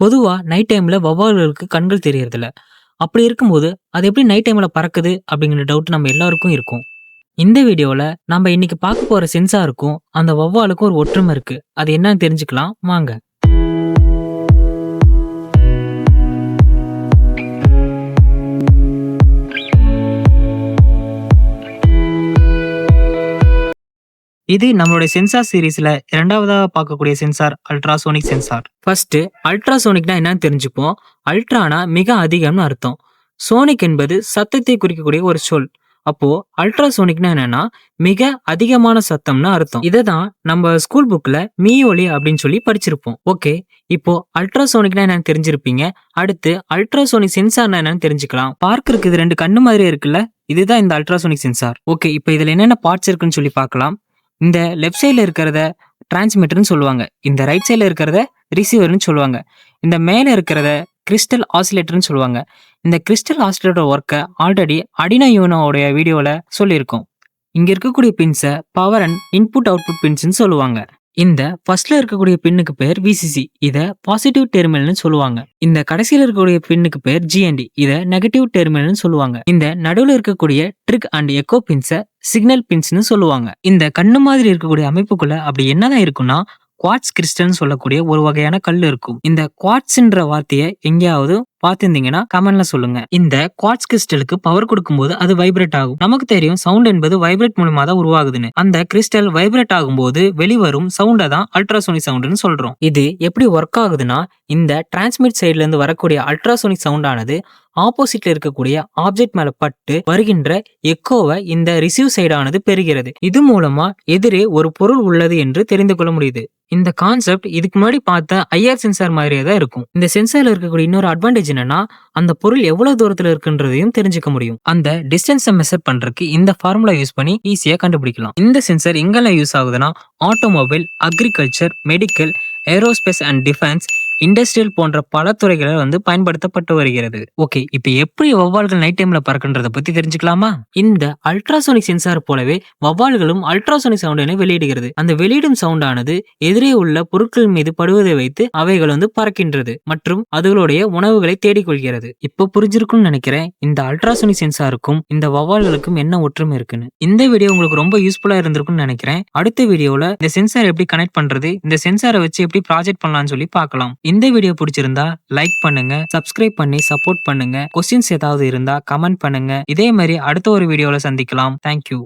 பொதுவா நைட் டைம்ல வௌவால்களுக்கு கண்கள் தெரியறதில்ல. அப்படி இருக்கும்போது, அது எப்படி நைட் டைம்ல பறக்குது அப்படிங்கிற டவுட் நம்ம எல்லாருக்கும் இருக்கும். இந்த வீடியோல நம்ம இன்னைக்கு பார்க்க போற சென்சாருக்கும், அந்த வௌவாலுக்கும் ஒரு ஒற்றுமை இருக்கு. அது என்னன்னு தெரிஞ்சுக்கலாம் வாங்க. இது நம்மளுடைய சென்சார் சீரிஸ்ல 2வதா பார்க்கக்கூடிய சென்சார் அல்ட்ராசோனிக் சென்சார். ஃபர்ஸ்ட் அல்ட்ராசோனிக்னா என்னன்னு தெரிஞ்சுப்போம். அல்ட்ரானா மிக அதிகம்னு அர்த்தம். சோனிக் என்பது சத்தத்தை குறிக்கக்கூடிய ஒரு சொல். அப்போ அல்ட்ராசோனிக்னா என்னன்னா மிக அதிகமான சத்தம்னு அர்த்தம். இதை தான் நம்ம ஸ்கூல் புக்ல மீ ஒலி அப்படின்னு சொல்லி படிச்சிருப்போம். ஓகே, இப்போ அல்ட்ராசோனிக்னா என்னன்னு தெரிஞ்சிருப்பீங்க. அடுத்து அல்ட்ராசோனிக் சென்சார்னா என்னன்னு தெரிஞ்சுக்கலாம். பார்க்கறதுக்கு இது 2 கண்ணு மாதிரி இருக்குல்ல, இதுதான் இந்த அல்ட்ராசோனிக் சென்சார். ஓகே, இப்போ இதுல என்னென்ன பார்ட்ஸ் இருக்குன்னு சொல்லி பார்க்கலாம். இந்த லெஃப்ட் சைடுல இருக்கிறத டிரான்ஸ்மிட்டர்னு சொல்லுவாங்க. இந்த ரைட் சைடுல இருக்கிறத ரிசீவர்னு சொல்லுவாங்க. இந்த மேல இருக்கிறத கிறிஸ்டல் ஆசிலேட்டர்னு சொல்லுவாங்க. இந்த கிறிஸ்டல் ஆசிலேட்டர் ஒர்க்கை ஆல்ரெடி அடினோ யூனோவுடைய வீடியோல சொல்லியிருக்கோம். இங்க இருக்கக்கூடிய பின்ஸை பவர் அண்ட் இன்புட் அவுட்புட் பின்ஸ்னு சொல்லுவாங்க. இந்த ஃபர்ஸ்ட்ல இருக்கக்கூடிய பின்னுக்கு பேர் விசிசி, இத பாசிட்டிவ் டெர்மினல்னு சொல்லுவாங்க. இந்த கடைசியில இருக்கக்கூடிய பின்னுக்கு பேர் ஜிஎன்டி, இத நெகட்டிவ் டெர்மினல்னு சொல்லுவாங்க. இந்த நடுவுல இருக்கக்கூடிய ட்ரிக் அண்ட் எக்கோ பின்ஸை சிக்னல் பின்ஸ்னு சொல்லுவாங்க. இந்த கண்ணு மாதிரி இருக்கக்கூடிய அமைப்புக்குள்ள அப்படி என்னதான் இருக்குன்னா குவார்ட்ஸ் கிறிஸ்டல்னு சொல்லக்கூடிய ஒரு வகையான கல் இருக்கும். இந்த குவார்ட்ஸ்ன்ற வார்த்தையை எங்கேயாவது பார்த்திருந்தீங்கன்னா கமெண்ட்ல சொல்லுங்க. இந்த குவார்ட்ஸ் கிறிஸ்டலுக்கு பவர் கொடுக்கும்போது அது வைப்ரேட் ஆகும். நமக்கு தெரியும் சவுண்ட் என்பது வைப்ரேட் மூலமா தான் உருவாகுதுன்னு. அந்த கிறிஸ்டல் வைப்ரேட் ஆகும்போது வெளிவரும் சவுண்டை தான் அல்ட்ராசோனிக் சவுண்ட்னு சொல்றோம். இது எப்படி ஒர்க் ஆகுதுன்னா, இந்த டிரான்ஸ்மிட் சைட்ல இருந்து வரக்கூடிய அல்ட்ராசோனிக் சவுண்ட் ஆனது ஆப்போசிட்ல இருக்கக்கூடிய ஆப்ஜெக்ட் மேல பட்டு வருகின்ற எக்கோவை இந்த ரிசீவ் சைடானது பெறுகிறது. இது மூலமா எதிரே ஒரு பொருள் உள்ளது என்று தெரிந்து கொள்ள முடியுது. இந்த கான்செப்ட் இதுக்கு முன்னாடி பார்த்த ஐஆர் சென்சார் மாதிரியே தான் இருக்கும். இந்த சென்சார்ல இருக்கக்கூடிய இன்னொரு அட்வான்டேஜ் என்னன்னா, அந்த பொருள் எவ்வளவு தூரத்துல இருக்குன்றதையும் தெரிஞ்சுக்க முடியும். அந்த டிஸ்டன்ஸை மெஷர் பண்றதுக்கு இந்த ஃபார்முலா யூஸ் பண்ணி ஈஸியா கண்டுபிடிக்கலாம். இந்த சென்சார் எங்கெல்லாம் யூஸ் ஆகுதுன்னா, automobile, agriculture, medical, aerospace and defence, industrial போன்ற பல துறைகளில் பயன்படுத்தப்பட்டு வருகிறது. ஓகே, இப்போ எப்படி வௌவால்கள் நைட் டைம்ல பறக்குன்றத பத்தி தெரிஞ்சுக்கலாமா? இந்த அல்ட்ராசோனிக் சென்சார் போலவே வௌவால்களும் அல்ட்ராசோனிக் சவுண்டினை வெளியிடுகிறது. அந்த வெளியிடும் சவுண்ட் ஆனது எதிரே உள்ள பொருட்கள் மீது படுவதை வைத்து அவைகள் பறக்கின்றது மற்றும் அதுகளுடைய உணவுகளை தேடிக்கொள்கிறது. இப்போ புரிஞ்சிருக்கும்னு நினைக்கிறேன் இந்த அல்ட்ராசோனிக் சென்சாருக்கும் இந்த வௌவால்களுக்கும் என்ன ஒற்றுமை இருக்குன்னு. இந்த வீடியோ உங்களுக்கு ரொம்ப யூஸ்ஃபுல்லா இருந்திருக்கும்னு நினைக்கிறேன். அடுத்த வீடியோல இந்த சென்சார் எப்படி கனெக்ட் பண்றது, இந்த சென்சாரை வச்சு எப்படி ப்ராஜெக்ட் பண்ணலாம்னு சொல்லி பார்க்கலாம். இந்த வீடியோ பிடிச்சிருந்தா லைக் பண்ணுங்க, சப்ஸ்கிரைப் பண்ணி சப்போர்ட் பண்ணுங்க. கொஸ்டின்ஸ் ஏதாவது இருந்தா கமெண்ட் பண்ணுங்க. இதே மாதிரி அடுத்த ஒரு வீடியோல சந்திக்கலாம். தேங்க்யூ.